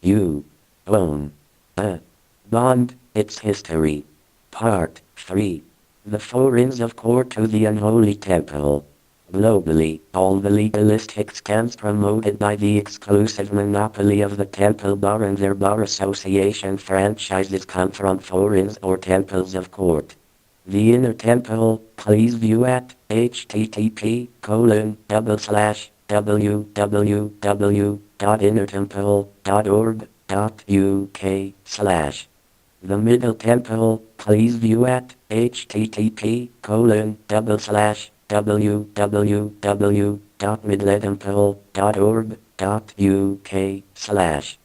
You own a bond, its history. Part 3. The Foreigns of Court to the Unholy Temple. Globally, all the legalistic scams promoted by the exclusive monopoly of the Temple Bar and their bar association franchises come from foreigns or temples of court. The Inner Temple, please view at http://www.innertemple.org.uk/. The Middle Temple, please view at http://www.midletemple.org.uk/.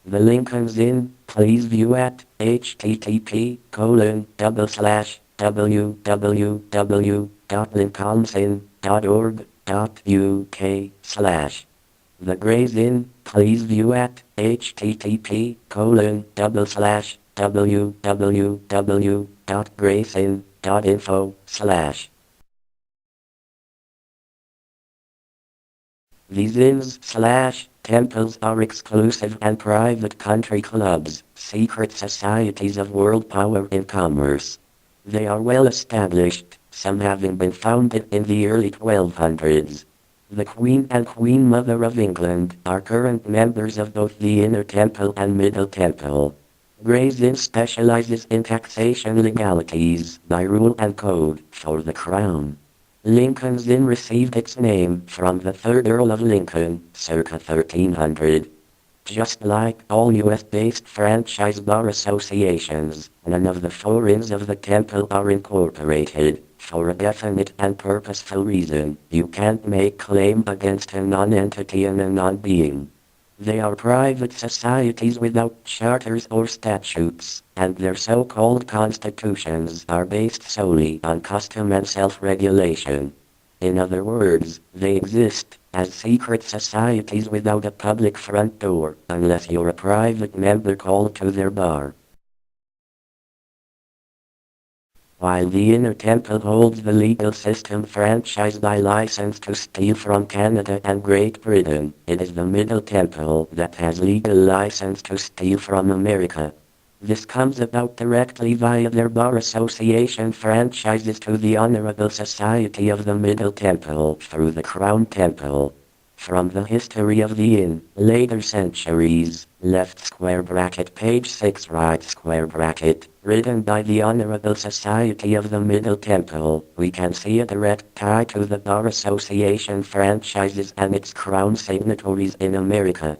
The Lincoln's Inn, please view at http://www.lincolnsinn.org.uk/. The Gray's Inn, please view at http://www.gray'sinn.info/. These inns/temples are exclusive and private country clubs, secret societies of world power in commerce. They are well established, some having been founded in the early 1200s. The Queen and Queen Mother of England are current members of both the Inner Temple and Middle Temple. Gray's Inn specializes in taxation legalities by rule and code for the Crown. Lincoln's Inn received its name from the 3rd Earl of Lincoln, circa 1300. Just like all US-based franchise bar associations, none of the four inns of the temple are incorporated. For a definite and purposeful reason, you can't make claim against a non-entity and a non-being. They are private societies without charters or statutes, and their so-called constitutions are based solely on custom and self-regulation. In other words, they exist as secret societies without a public front door, unless you're a private member called to their bar. While the Inner Temple holds the legal system franchise by license to steal from Canada and Great Britain, it is the Middle Temple that has legal license to steal from America. This comes about directly via their bar association franchises to the Honorable Society of the Middle Temple through the Crown Temple. From the history of the inn, later centuries, left square bracket page 6 right square bracket, written by the Honorable Society of the Middle Temple, we can see a direct tie to the Bar Association franchises and its Crown signatories in America.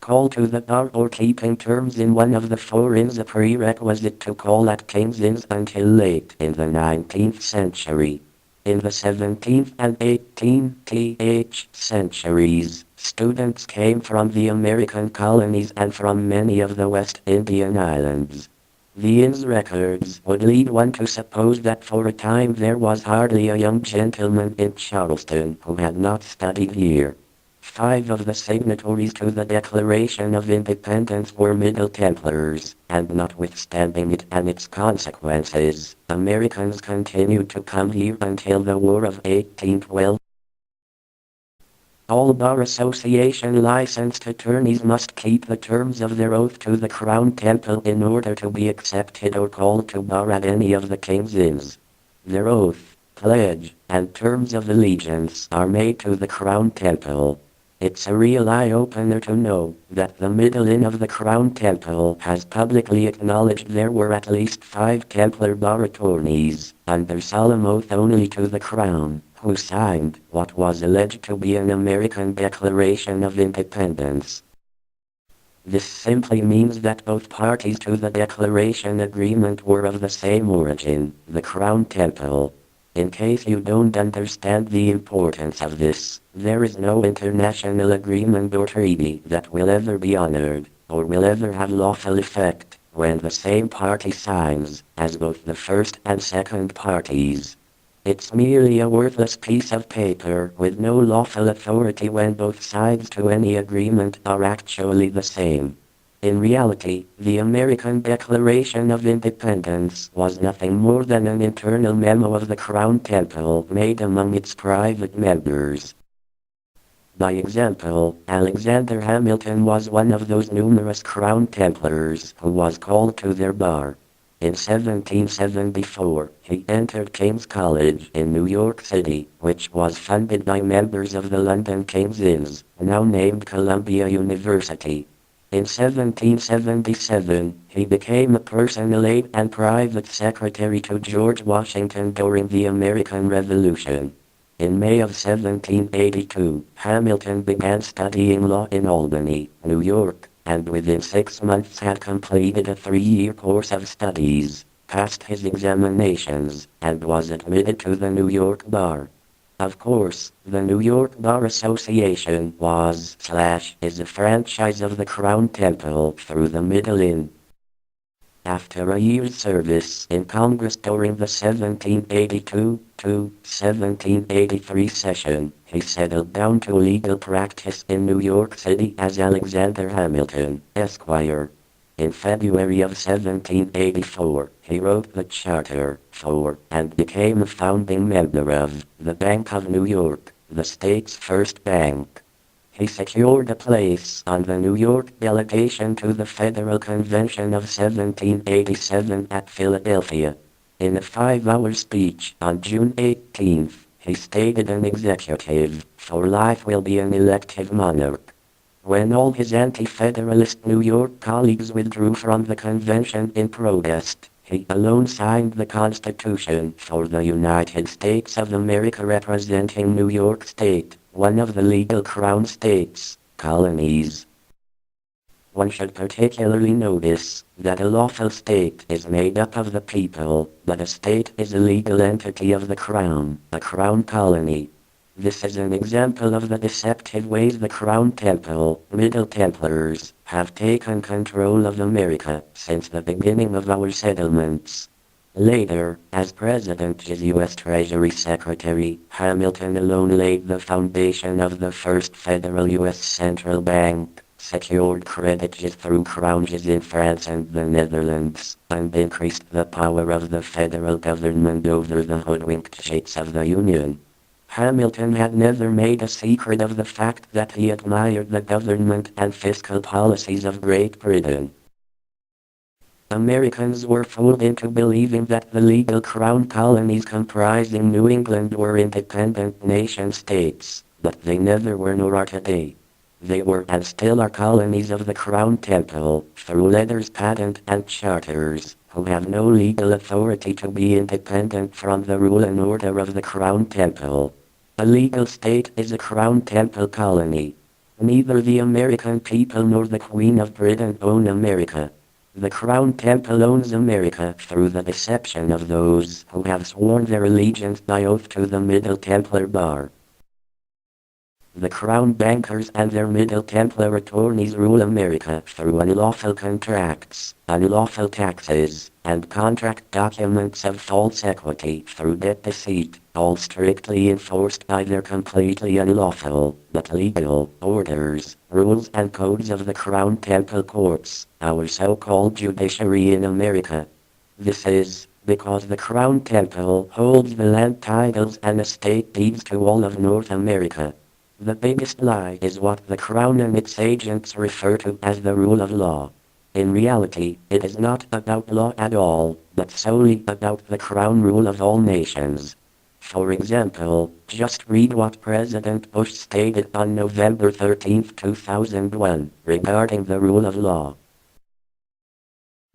Call to the bar or keeping terms in one of the four inns a prerequisite to call at King's Inns until late in the 19th century. In the 17th and 18th centuries, students came from the American colonies and from many of the West Indian islands. The inn's records would lead one to suppose that for a time there was hardly a young gentleman in Charleston who had not studied here. 5 of the signatories to the Declaration of Independence were Middle Templars, and notwithstanding it and its consequences, Americans continued to come here until the War of 1812. All Bar Association licensed attorneys must keep the terms of their oath to the Crown Temple in order to be accepted or called to bar at any of the King's Inns. Their oath, pledge, and terms of allegiance are made to the Crown Temple. It's a real eye-opener to know that the Middle Inn of the Crown Temple has publicly acknowledged there were at least 5 Templar bar attorneys, under solemn oath only to the Crown, who signed what was alleged to be an American Declaration of Independence. This simply means that both parties to the Declaration Agreement were of the same origin, the Crown Temple. In case you don't understand the importance of this, there is no international agreement or treaty that will ever be honored, or will ever have lawful effect, when the same party signs, as both the first and second parties. It's merely a worthless piece of paper with no lawful authority when both sides to any agreement are actually the same. In reality, the American Declaration of Independence was nothing more than an internal memo of the Crown Temple made among its private members. By example, Alexander Hamilton was one of those numerous Crown Templars who was called to their bar. In 1774, he entered King's College in New York City, which was funded by members of the London King's Inns, now named Columbia University. In 1777, he became a personal aide and private secretary to George Washington during the American Revolution. In May of 1782, Hamilton began studying law in Albany, New York, and within 6 months had completed a 3-year course of studies, passed his examinations, and was admitted to the New York Bar. Of course, the New York Bar Association is a franchise of the Crown Temple through the Middle Inn. After a year's service in Congress during the 1782-1783 session, he settled down to legal practice in New York City as Alexander Hamilton, Esquire. In February of 1784, he wrote the charter for and became a founding member of the Bank of New York, the state's first bank. He secured a place on the New York delegation to the Federal Convention of 1787 at Philadelphia. In a 5-hour speech on June 18, he stated an executive for life will be an elective monarch. When all his anti-federalist New York colleagues withdrew from the convention in protest, he alone signed the Constitution for the United States of America representing New York State, one of the legal Crown states, colonies. One should particularly notice that a lawful state is made up of the people, but a state is a legal entity of the Crown, a Crown colony. This is an example of the deceptive ways the Crown Temple, Middle Templars, have taken control of America since the beginning of our settlements. Later, as President and U.S. Treasury Secretary, Hamilton alone laid the foundation of the first federal U.S. central bank, secured credit through crowns in France and the Netherlands, and increased the power of the federal government over the hoodwinked states of the Union. Hamilton had never made a secret of the fact that he admired the government and fiscal policies of Great Britain. Americans were fooled into believing that the legal Crown colonies comprising New England were independent nation-states, but they never were nor are today. They were and still are colonies of the Crown Temple, through letters patent and charters, who have no legal authority to be independent from the rule and order of the Crown Temple. A legal state is a Crown Temple colony. Neither the American people nor the Queen of Britain own America. The Crown Temple owns America through the deception of those who have sworn their allegiance by oath to the Middle Templar Bar. The Crown bankers and their Middle Templar attorneys rule America through unlawful contracts, unlawful taxes, and contract documents of false equity through debt deceit, all strictly enforced by their completely unlawful, but legal, orders, rules and codes of the Crown Temple courts, our so-called judiciary in America. This is because the Crown Temple holds the land titles and estate deeds to all of North America. The biggest lie is what the Crown and its agents refer to as the rule of law. In reality, it is not about law at all, but solely about the Crown rule of all nations. For example, just read what President Bush stated on November 13, 2001, regarding the rule of law.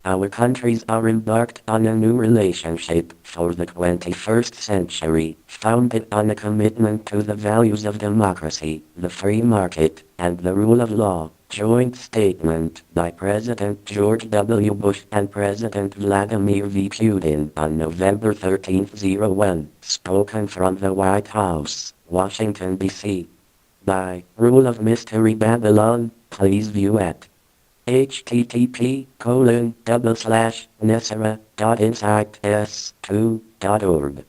Our countries are embarked on a new relationship for the 21st century, founded on a commitment to the values of democracy, the free market, and the rule of law. Joint statement by President George W. Bush and President Vladimir V. Putin on November 13, 01, spoken from the White House, Washington, D.C. By Rule of Mystery Babylon, please view at http://nesara.insights2.org